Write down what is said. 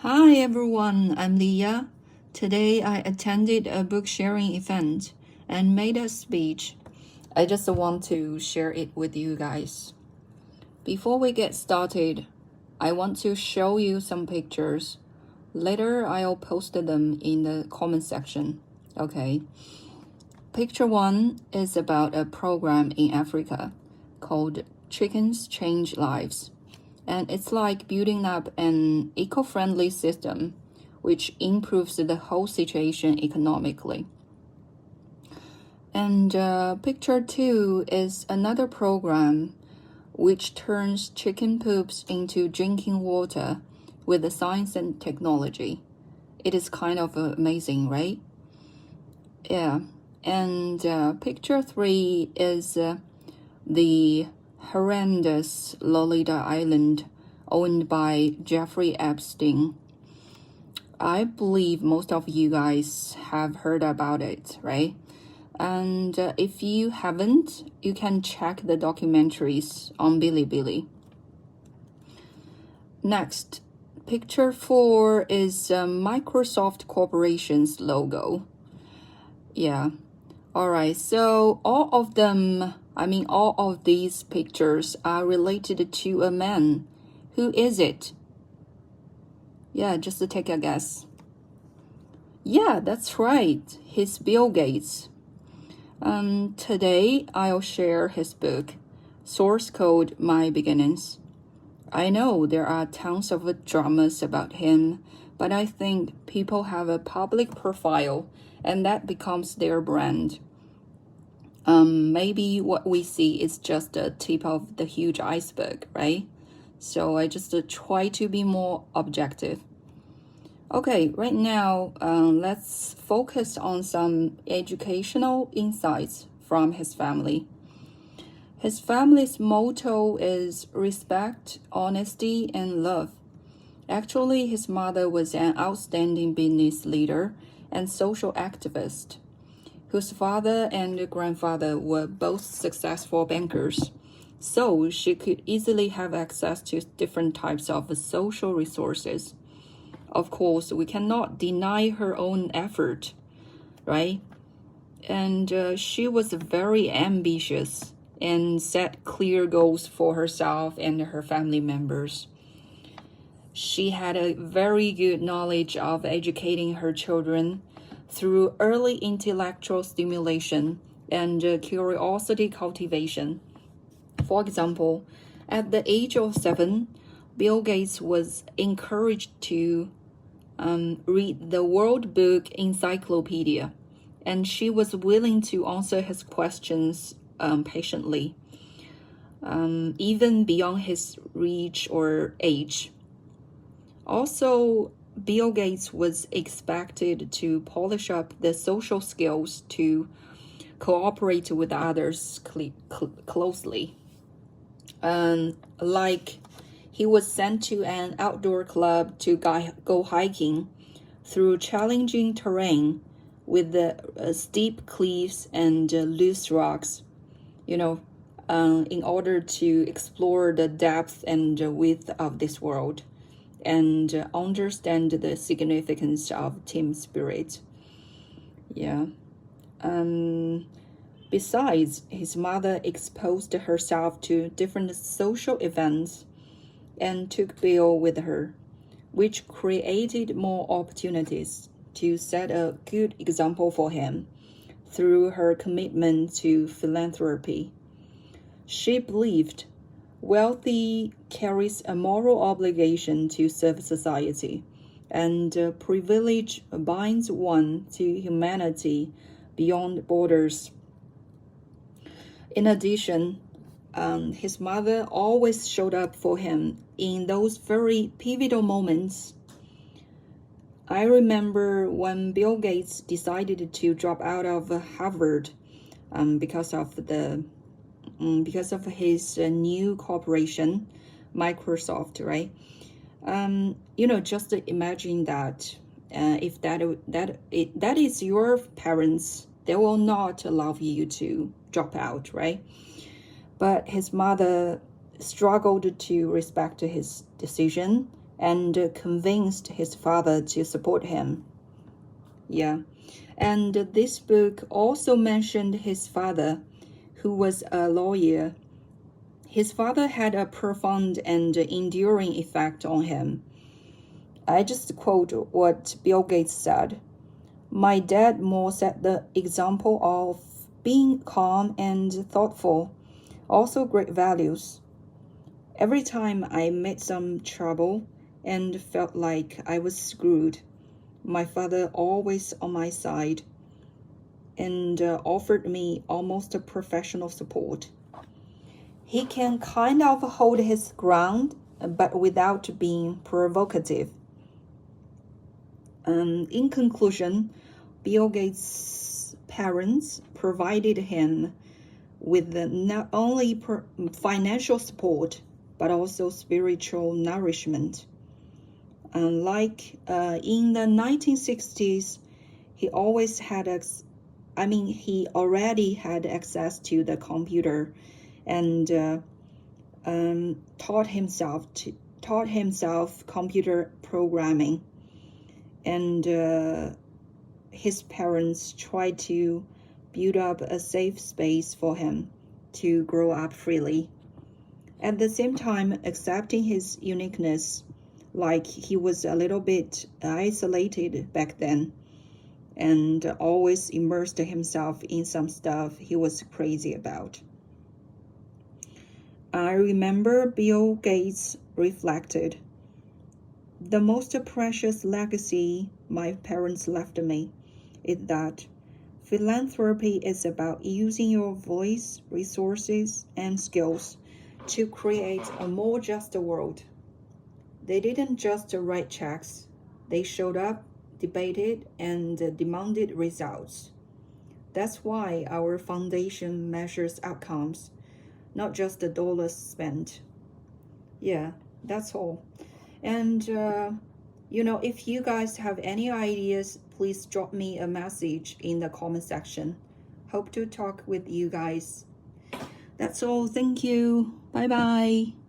Hi everyone, I'm Leah. Today I attended a book sharing event and made a speech. I just want to share it with you guys. Before we get started, I want to show you some pictures. Later I'll post them in the comment section. Okay. Picture 1 is about a program in Africa called Chickens Change Lives. And it's like building up an eco-friendly system which improves the whole situation economically. And picture 2 is another program which turns chicken poops into drinking water with the science and technology. It is kind of amazing, right? Yeah. And picture 3 is the horrendous Lolita Island owned by Jeffrey Epstein. I believe most of you guys have heard about it, right? And if you haven't, you can check the documentaries on Bilibili. Next, picture 4 is Microsoft Corporation's logo. Yeah. Alright, so all of these pictures are related to a man. Who is it? Yeah, just to take a guess. Yeah, that's right. He's Bill Gates. Today I'll share his book, Source Code: My Beginnings. I know there are tons of dramas about him, but I think people have a public profile and that becomes their brand. Maybe what we see is just the tip of the huge iceberg, right? So I just try to be more objective. Okay, right now, let's focus on some educational insights from his family. His family's motto is respect, honesty, and love. Actually, his mother was an outstanding business leader and social activist, whose father and grandfather were both successful bankers, so she could easily have access to different types of social resources. Of course, we cannot deny her own effort, right? And she was very ambitious and set clear goals for herself and her family members. She had a very good knowledge of educating her children through early intellectual stimulation and curiosity cultivation. For example, at the age of 7, Bill Gates was encouraged to read the World Book Encyclopedia, and she was willing to answer his questions patiently, even beyond his reach or age. Also, Bill Gates was expected to polish up the social skills to cooperate with others closely. Like he was sent to an outdoor club to go hiking through challenging terrain with the steep cliffs and loose rocks, in order to explore the depth and width of this world and understand the significance of team spirit. Yeah. Besides, his mother exposed herself to different social events and took Bill with her, which created more opportunities to set a good example for him through her commitment to philanthropy. She believed wealthy carries a moral obligation to serve society, and privilege binds one to humanity beyond borders. In addition, his mother always showed up for him in those very pivotal moments. I remember when Bill Gates decided to drop out of Harvard because of his new corporation, Microsoft, right? Just imagine that if that is your parents, they will not allow you to drop out, right? But his mother struggled to respect his decision and convinced his father to support him. Yeah. And this book also mentioned his father, who was a lawyer. His father had a profound and enduring effect on him. I just quote what Bill Gates said. My dad more set the example of being calm and thoughtful, also great values. Every time I met some trouble and felt like I was screwed, my father always on my side and offered me almost a professional support. He can kind of hold his ground, but without being provocative. In conclusion, Bill Gates' parents provided him with not only financial support, but also spiritual nourishment. Like in the 1960s, he already had access to the computer and taught himself computer programming. And his parents tried to build up a safe space for him to grow up freely. At the same time, accepting his uniqueness, like he was a little bit isolated back then and always immersed himself in some stuff he was crazy about. I remember Bill Gates reflected, "The most precious legacy my parents left me is that philanthropy is about using your voice, resources, and skills to create a more just world." They didn't just write checks. They showed up, debated, and demanded results. That's why our foundation measures outcomes, not just the dollars spent. Yeah, that's all. And, if you guys have any ideas, please drop me a message in the comment section. Hope to talk with you guys. That's all. Thank you. Bye-bye.